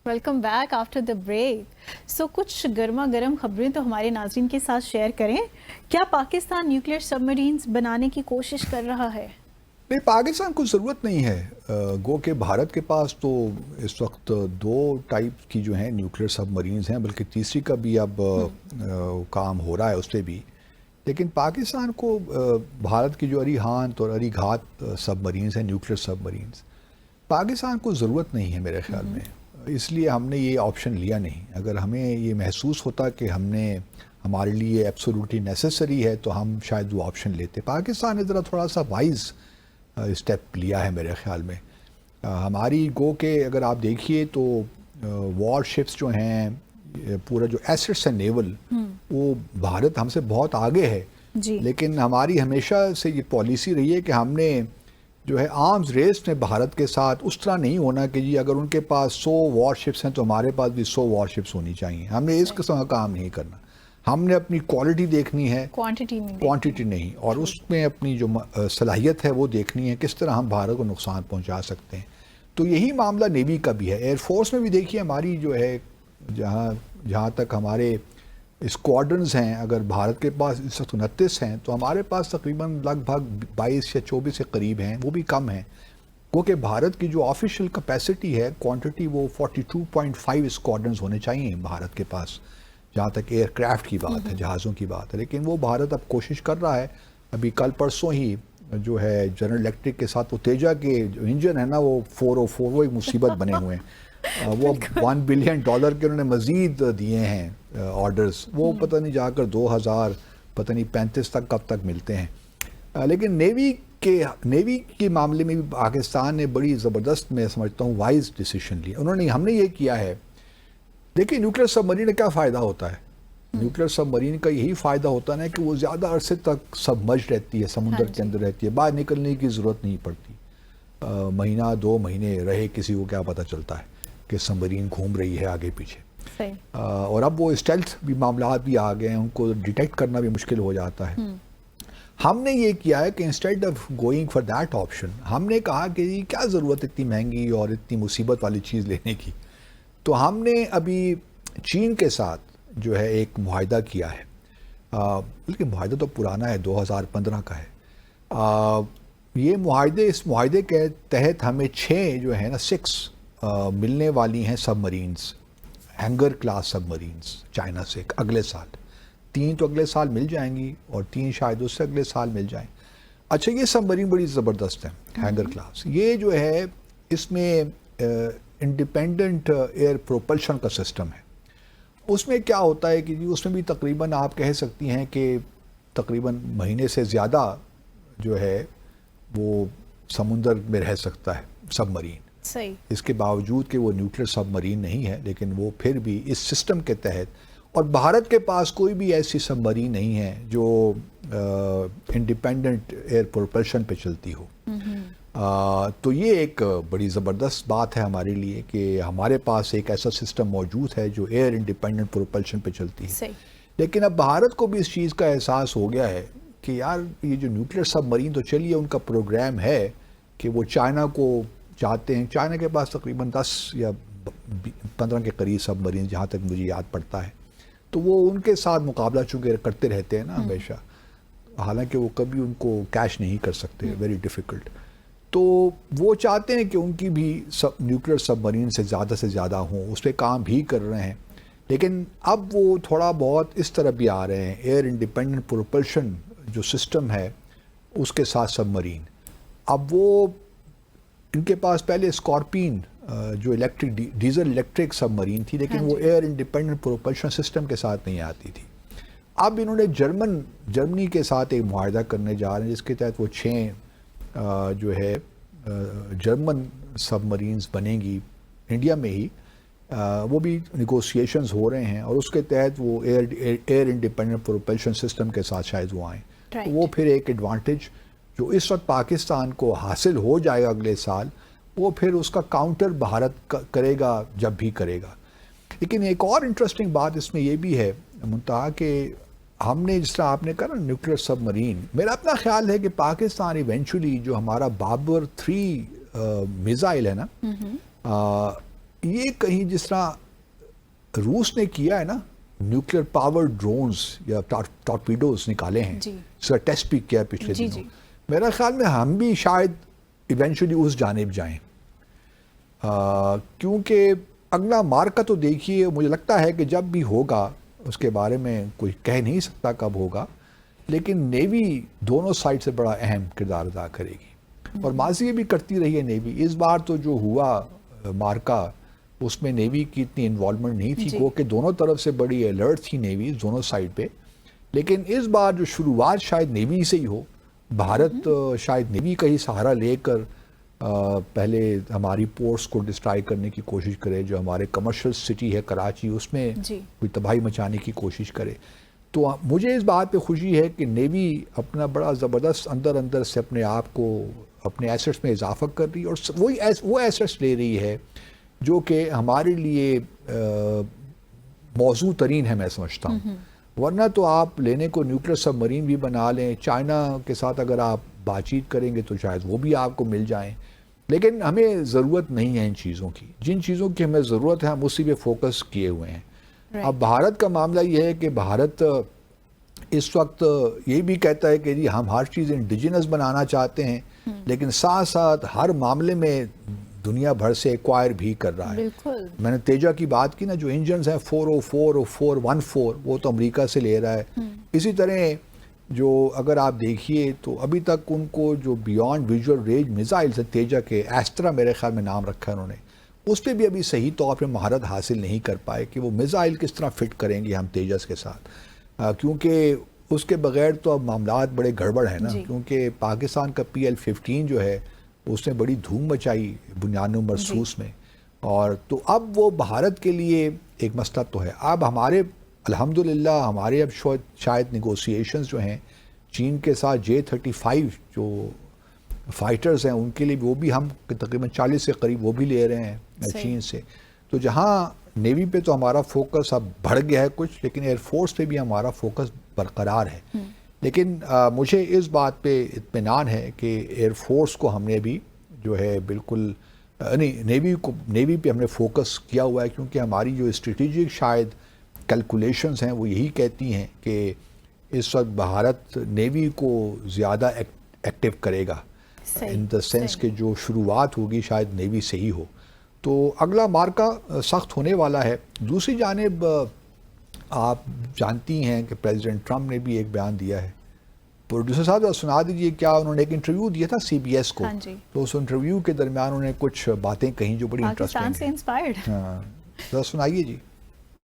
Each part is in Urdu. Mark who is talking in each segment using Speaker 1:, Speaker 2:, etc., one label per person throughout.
Speaker 1: Welcome back after the break. So کچھ گرما گرم خبریں تو ہمارے ناظرین کے ساتھ شیئر کریں. کیا پاکستان نیوکلیئر سب مرینز بنانے کی کوشش کر رہا ہے؟
Speaker 2: نہیں، پاکستان کو ضرورت نہیں ہے. گو کہ بھارت کے پاس تو اس وقت دو ٹائپ کی جو ہیں نیوکلیئر سب مرینز ہیں، بلکہ تیسری کا بھی اب کام ہو رہا ہے اس پہ بھی. لیکن پاکستان کو بھارت کی جو اریحانت اور اری گھات سب مرینز ہیں، نیوکلیئر سب مرینز، پاکستان کو ضرورت نہیں ہے میرے خیال میں. اس لیے ہم نے یہ آپشن لیا نہیں. اگر ہمیں یہ محسوس ہوتا کہ ہمارے لیے ایبسولوٹلی نیسیسری ہے تو ہم شاید وہ آپشن لیتے. پاکستان نے ذرا تھوڑا سا وائز اسٹیپ لیا ہے میرے خیال میں. ہماری گو کہ اگر آپ دیکھیے تو وار شپس جو ہیں، پورا جو ایسٹس ہیں نیول، وہ بھارت ہم سے بہت آگے ہے.
Speaker 1: جی.
Speaker 2: لیکن ہماری ہمیشہ سے یہ پالیسی رہی ہے کہ ہم نے جو ہے آرمز ریس میں بھارت کے ساتھ اس طرح نہیں ہونا کہ جی اگر ان کے پاس 100 وار شپس ہیں تو ہمارے پاس بھی 100 وار شپس ہونی چاہیے. ہم نے اس قسم کا کام نہیں کرنا. ہم نے اپنی کوالٹی دیکھنی ہے، کوانٹٹی نہیں. اور اس میں اپنی جو صلاحیت ہے وہ دیکھنی ہے، کس طرح ہم بھارت کو نقصان پہنچا سکتے ہیں. تو یہی معاملہ نیوی کا بھی ہے. ایئر فورس میں بھی دیکھیے ہماری جو ہے جہاں تک ہمارے اسکواڈرنز ہیں، اگر بھارت کے پاس اس وقت 29 ہیں تو ہمارے پاس تقریباً لگ بھگ 22 یا 24 کے قریب ہیں، وہ بھی کم ہیں. کیونکہ بھارت کی جو آفیشیل کیپیسٹی ہے، کوانٹٹی، وہ 42.5 اسکواڈرنز ہونے چاہیے بھارت کے پاس، جہاں تک ایئر کرافٹ کی بات ہے، جہازوں کی بات ہے. لیکن وہ بھارت اب کوشش کر رہا ہے. ابھی کل پرسوں ہی جو ہے جنرل الیکٹرک کے ساتھ وہ تیجا کے جو انجن ہے نا، وہ 404، وہ ایک مصیبت بنے ہوئے ہیں. وہ $1 بلین کے انہوں نے مزید دیے ہیں آرڈرز. وہ پتہ نہیں جا کر 2035 تک کب تک ملتے ہیں. لیکن نیوی کے معاملے میں بھی پاکستان نے بڑی زبردست، میں سمجھتا ہوں، وائز ڈیسیشن لیا. ہم نے یہ کیا ہے، دیکھیں نیوکلیئر سب مرین کا کیا فائدہ ہوتا ہے. نیوکلیئر سب مرین کا یہی فائدہ ہوتا ہے کہ وہ زیادہ عرصے تک سبمرج رہتی ہے، سمندر کے اندر رہتی ہے، باہر نکلنے کی ضرورت نہیں پڑتی. مہینہ 2 مہینے رہے، کسی کو کیا پتہ چلتا ہے کہ سب مرین گھوم رہی ہے آگے پیچھے. اور اب وہ اسٹیلتھ بھی معاملات بھی آ گئے ہیں، ان کو ڈیٹیکٹ کرنا بھی مشکل ہو جاتا ہے. ہم نے یہ کیا ہے کہ instead of going for that option, ہم نے کہا کہ جی کیا ضرورت اتنی مہنگی اور اتنی مصیبت والی چیز لینے کی. تو ہم نے ابھی چین کے ساتھ جو ہے ایک معاہدہ کیا ہے. بلکہ معاہدہ تو پرانا ہے، 2015 کا ہے. اس معاہدے کے تحت ہمیں 6 جو ہے نا 6 ملنے والی ہیں سب مرینز، ہینگر کلاس سب مرینز چائنا سے اگلے سال. 3 تو اگلے سال مل جائیں گی اور 3 شاید اس سے اگلے سال مل جائیں. اچھا، یہ سب مرین بڑی زبردست ہیں، ہینگر کلاس. یہ جو ہے اس میں انڈیپینڈنٹ ایئر پروپلشن کا سسٹم ہے. اس میں کیا ہوتا ہے کہ اس میں بھی تقریباً آپ کہہ سکتی ہیں کہ تقریباً مہینے سے زیادہ جو ہے وہ سمندر میں رہ سکتا ہے سب مرین.
Speaker 1: صحیح. اس
Speaker 2: کے باوجود کہ وہ نیوکلیئر سب مرین نہیں ہے، لیکن وہ پھر بھی اس سسٹم کے تحت. اور بھارت کے پاس کوئی بھی ایسی سب مرین نہیں ہے جو انڈیپینڈنٹ ایئر پروپلشن پہ چلتی ہو. تو یہ ایک بڑی زبردست بات ہے ہمارے لیے کہ ہمارے پاس ایک ایسا سسٹم موجود ہے جو ایئر انڈیپینڈنٹ پروپلشن پہ چلتی ہے. لیکن اب بھارت کو بھی اس چیز کا احساس ہو گیا ہے کہ یار یہ جو نیوکلیئر سب مرین، تو چلیے ان کا پروگرام ہے کہ وہ چائنا کو چاہتے ہیں. چائنا کے پاس تقریباً 10 یا 15 کے قریب سب مرین جہاں تک مجھے یاد پڑتا ہے. تو وہ ان کے ساتھ مقابلہ چونکہ کرتے رہتے ہیں نا ہمیشہ، حالانکہ وہ کبھی ان کو کیش نہیں کر سکتے، ویری ڈیفیکلٹ. تو وہ چاہتے ہیں کہ ان کی بھی نیوکلیئر سب مرین سے زیادہ ہوں، اس پہ کام بھی کر رہے ہیں. لیکن اب وہ تھوڑا بہت اس طرح بھی آ رہے ہیں، ایئر انڈیپینڈنٹ پروپلشن جو سسٹم ہے اس کے ساتھ سب مرین. اب وہ ان کے پاس پہلے اسکارپین جو ڈیزل الیکٹرک سب مرین تھی، لیکن وہ ایئر انڈیپینڈنٹ پروپلشن سسٹم کے ساتھ نہیں آتی تھی. اب انہوں نے جرمنی کے ساتھ ایک معاہدہ کرنے جا رہے ہیں جس کے تحت وہ 6 جو ہے جرمن سب مرینز بنیں گی انڈیا میں ہی. وہ بھی نیگوسیشنز ہو رہے ہیں اور اس کے تحت وہ ایئر انڈیپینڈنٹ پروپلشن سسٹم کے ساتھ شاید وہ آئیں. تو وہ پھر ایک ایڈوانٹیج جو اس وقت پاکستان کو حاصل ہو جائے گا اگلے سال، وہ پھر اس کا کاؤنٹر بھارت کرے گا جب بھی کرے گا. لیکن ایک اور انٹرسٹنگ بات اس میں یہ بھی ہے منتہا کہ ہم نے جس طرح آپ نے کہا نا نیوکلیئر سب مرین، میرا اپنا خیال ہے کہ پاکستان ایونچولی جو ہمارا بابر 3 میزائل ہے نا، یہ کہیں جس طرح روس نے کیا ہے نا، نیوکلیئر پاور ڈرونز یا ٹارپیڈوز نکالے ہیں، اس کا ٹیسٹ بھی کیا پچھلے دنوں، میرا خیال میں ہم بھی شاید ایونچولی اس جانب جائیں، کیونکہ اگلا مارکا تو دیکھیے، مجھے لگتا ہے کہ جب بھی ہوگا اس کے بارے میں کوئی کہہ نہیں سکتا کب ہوگا، لیکن نیوی دونوں سائڈ سے بڑا اہم کردار ادا کرے گی، اور ماضی میں بھی کرتی رہی ہے نیوی۔ اس بار تو جو ہوا مارکا، اس میں نیوی کی اتنی انوالومنٹ نہیں تھی، گو کہ دونوں طرف سے بڑی الرٹ تھی نیوی دونوں سائڈ پہ، لیکن اس بار جو شروعات شاید نیوی سے ہی ہو، بھارت شاید نیوی کا ہی سہارا لے کر پہلے ہماری پورٹس کو ڈسٹرائی کرنے کی کوشش کرے، جو ہمارے کمرشل سٹی ہے کراچی، اس میں کوئی تباہی مچانے کی کوشش کرے۔ تو مجھے اس بات پہ خوشی ہے کہ نیوی اپنا بڑا زبردست اندر سے اپنے آپ کو اپنے ایسٹس میں اضافہ کر رہی ہے، اور وہ ایسٹس لے رہی ہے جو کہ ہمارے لیے موزوں ترین ہے، میں سمجھتا ہوں۔ ورنہ تو آپ لینے کو نیوکلیئر سب مرین بھی بنا لیں، چائنا کے ساتھ اگر آپ بات چیت کریں گے تو شاید وہ بھی آپ کو مل جائیں، لیکن ہمیں ضرورت نہیں ہے ان چیزوں کی۔ جن چیزوں کی ہمیں ضرورت ہے ہم اسی پہ فوکس کیے ہوئے ہیں۔ اب بھارت کا معاملہ یہ ہے کہ بھارت اس وقت یہ بھی کہتا ہے کہ جی ہم ہر چیز انڈیجنس بنانا چاہتے ہیں، لیکن ساتھ ساتھ ہر معاملے میں دنیا بھر سے ایکوائر بھی کر رہا ہے۔ میں نے تیجا کی بات کی نا، جو انجنز ہیں 404 اور 414 وہ تو امریکہ سے لے رہا ہے۔ اسی طرح جو اگر آپ دیکھیے تو ابھی تک ان کو جو بیانڈ ویژول رینج میزائلز ہیں تیجا کے، ایسٹرا میرے خیال میں نام رکھا ہے انہوں نے، اس پہ بھی ابھی صحیح طور پہ مہارت حاصل نہیں کر پائے کہ وہ میزائل کس طرح فٹ کریں گے ہم تیجس کے ساتھ، کیونکہ اس کے بغیر تو اب معاملات بڑے گڑبڑ ہیں نا، کیونکہ پاکستان کا PL-15 جو ہے اس نے بڑی دھوم مچائی بنیادی مرصوص میں، اور تو اب وہ بھارت کے لیے ایک مسئلہ تو ہے۔ اب ہمارے الحمدللہ ہمارے اب شاید نیگوسیشنز جو ہیں چین کے ساتھ J-35 جو فائٹرز ہیں ان کے لیے وہ بھی ہم تقریباً 40 سے قریب وہ بھی لے رہے ہیں چین سے۔ تو جہاں نیوی پہ تو ہمارا فوکس اب بڑھ گیا ہے کچھ، لیکن ایئر فورس پہ بھی ہمارا فوکس برقرار ہے۔ لیکن مجھے اس بات پہ اطمینان ہے کہ ایئر فورس کو ہم نے بھی جو ہے بالکل نیوی پہ ہم نے فوکس کیا ہوا ہے، کیونکہ ہماری جو اسٹریٹجک شاید کیلکولیشنز ہیں وہ یہی کہتی ہیں کہ اس وقت بھارت نیوی کو زیادہ ایکٹیو کرے گا، ان دا سینس کہ جو شروعات ہوگی شاید نیوی سے ہی ہو۔ تو اگلا مارکا سخت ہونے والا ہے۔ دوسری جانب آپ جانتی ہیں کہ پریزیڈنٹ ٹرمپ نے بھی ایک بیان دیا ہے، پروڈیوسر صاحب سنا دیجئے، کیا انہوں نے ایک انٹرویو دیا تھا CBS کو، تو اس انٹرویو کے درمیان انہوں نے کچھ باتیں کہیں جو بڑی انٹرسٹنگ ہیں۔ ہاں ذرا سنائیے جی۔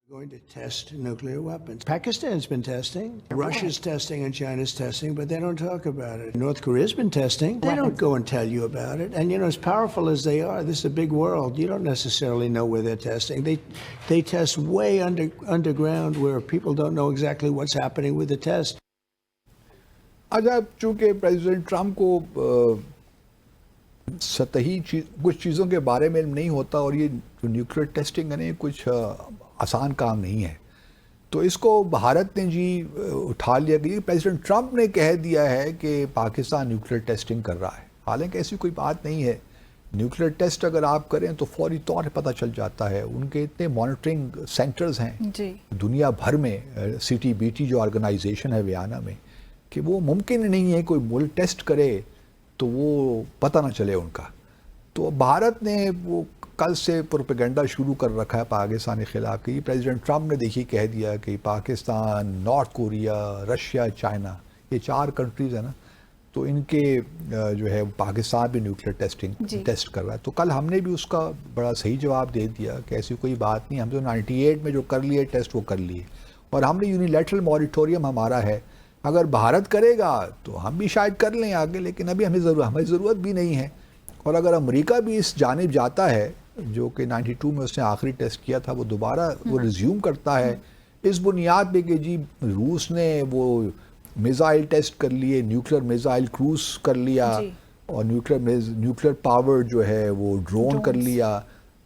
Speaker 3: Going to test nuclear weapons. Pakistan's been testing, Russia's testing, and China's testing, but they don't talk about it. North Korea's been testing. They don't go and tell you about it. And, you know, as powerful as they are, this is a big world. You don't necessarily know where they're testing. They test way underground where people don't know exactly what's happening with the test.
Speaker 2: اچھا، چونکہ پریزیڈنٹ ٹرمپ کو سطحی کچھ چیزوں کے بارے میں نہیں ہوتا، اور یہ جو نیوکلیئر ٹیسٹنگ ہے نا کچھ آسان کام نہیں ہے، تو اس کو بھارت نے جی اٹھا لیا کہ پریزیڈنٹ ٹرمپ نے کہہ دیا ہے کہ پاکستان نیوکلیئر ٹیسٹنگ کر رہا ہے، حالانکہ ایسی کوئی بات نہیں ہے۔ نیوکلیئر ٹیسٹ اگر آپ کریں تو فوری طور پہ پتہ چل جاتا ہے، ان کے اتنے مانیٹرنگ سینٹرز ہیں دنیا بھر میں، CTBT جو آرگنائزیشن ہے ویانا میں، کہ وہ ممکن نہیں ہے کوئی ملک ٹیسٹ کرے تو وہ پتہ نہ چلے ان کا۔ تو بھارت نے وہ کل سے پروپیگنڈا شروع کر رکھا ہے پاکستان کے خلاف، کہ پریزیڈنٹ ٹرمپ نے دیکھیے کہہ دیا کہ Pakistan, north Korea, Russia, China, یہ 4 کنٹریز ہیں نا، تو ان کے جو ہے پاکستان بھی نیوکلیئر ٹیسٹ کر رہا ہے۔ تو کل ہم نے بھی اس کا بڑا صحیح جواب دے دیا کہ ایسی کوئی بات نہیں، ہم جو 98 میں جو کر لیے ٹیسٹ وہ کر لیے، اور ہم نے یونیلیٹرل موریٹوریم ہمارا ہے، اگر بھارت کرے گا تو ہم بھی شاید کر لیں آگے، لیکن ابھی ہمیں ضرورت بھی نہیں ہے۔ اور اگر امریکہ بھی اس جانب جاتا ہے، جو کہ 92 میں اس نے آخری ٹیسٹ کیا تھا، وہ دوبارہ وہ ریزیوم کرتا ہے اس بنیاد پہ کہ جی روس نے وہ میزائل ٹیسٹ کر لیے، نیوکلیئر میزائل کروز کر لیا، اور نیوکلیئر پاور جو ہے وہ ڈرون کر لیا،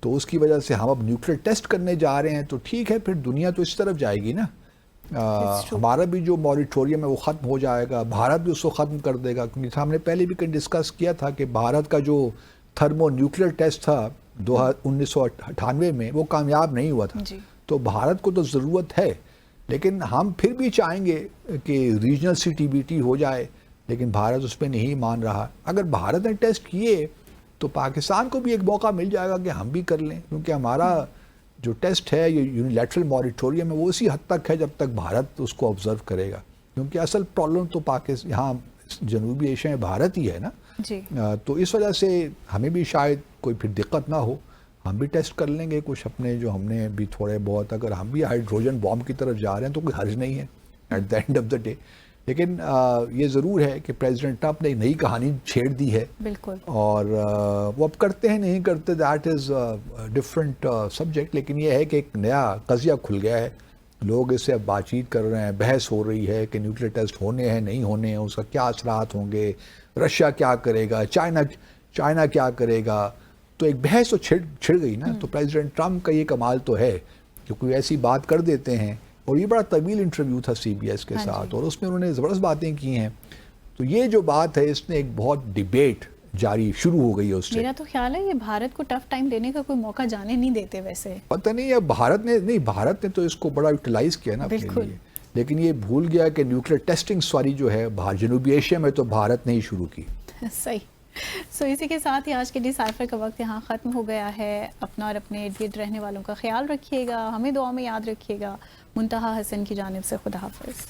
Speaker 2: تو اس کی وجہ سے ہم اب نیوکلیئر ٹیسٹ کرنے جا رہے ہیں، تو ٹھیک ہے، پھر دنیا تو اس طرف جائے گی نا، ہمارا بھی جو موریٹوریم ہے وہ ختم ہو جائے گا، بھارت بھی اس کو ختم کر دے گا، کیونکہ ہم نے پہلے بھی ڈسکس کیا تھا کہ بھارت کا جو تھرمو نیوکلیئر ٹیسٹ تھا 1998 میں وہ کامیاب نہیں ہوا تھا. تو بھارت کو تو ضرورت ہے، لیکن ہم پھر بھی چاہیں گے کہ regional C T B T ہو جائے، لیکن بھارت اس پہ نہیں مان رہا. اگر بھارت نے ٹیسٹ کیے تو پاکستان کو بھی ایک موقع مل جائے گا کہ ہم بھی کر لیں، کیونکہ ہمارا جو ٹیسٹ ہے یہ یونیلیٹرل موریٹوریم ہے وہ اسی حد تک ہے جب تک بھارت اس کو آبزرو کرے گا، کیونکہ اصل پرابلم تو یہاں جنوبی ایشیا میں بھارت ہی ہے نا. تو اس وجہ سے ہمیں بھی شاید کوئی پھر دقت نہ ہو، ہم بھی ٹیسٹ کر لیں گے کچھ اپنے جو ہم نے بھی تھوڑے بہت. اگر ہم بھی ہائیڈروجن بام کی طرف جا رہے ہیں تو کوئی حرج نہیں ہے at the end of the day. لیکن یہ ضرور ہے کہ پریزیڈنٹ ٹرمپ نے ایک نئی کہانی چھیڑ دی ہے،
Speaker 1: بالکل، اور
Speaker 2: وہ اب کرتے ہیں نہیں کرتے دیٹ از ڈفرینٹ سبجیکٹ. لیکن یہ ہے کہ ایک نیا قضیہ کھل گیا ہے، لوگ اس سے اب بات چیت کر رہے ہیں، بحث ہو رہی ہے کہ نیوکلیئر ٹیسٹ ہونے ہیں نہیں ہونے ہیں، اس کا کیا اثرات ہوں گے، رشیا کیا کرے گا، چائنا کیا کرے گا. تو ایک بحث تو چھڑ گئی نا. تو پریزیڈنٹ ٹرمپ کا یہ کمال تو ہے کہ کوئی ایسی بات کر دیتے ہیں، اور یہ بڑا طویل انٹرویو تھا سی بی ایس کے ساتھ، اور اس میں انہوں نے زبردست باتیں کی ہیں. تو یہ جو بات ہے اس نے ایک بہت ڈیبیٹ جاری شروع ہو گئی ہے اس سے.
Speaker 1: میرا تو خیال ہے یہ بھارت کو ٹف ٹائم دینے کا کوئی موقع جانے نہیں دیتے. ویسے
Speaker 2: پتہ نہیں ہے بھارت نے تو اس کو بڑا یوٹیلائز کیا نا اپنے لیے، لیکن یہ بھول گیا کہ نیوکلیئر ٹیسٹنگ جو ہے جنوبی ایشیا میں تو بھارت نے ہی شروع کی.
Speaker 1: صحیح. اسی کے ساتھ ہی آج کے ڈیسائفر کا وقت یہاں ختم ہو گیا ہے. اپنا اور اپنے ارد گرد رہنے والوں کا خیال رکھیے گا، ہمیں دعا میں یاد رکھیے گا. منتہا حسن کی جانب سے خدا حافظ.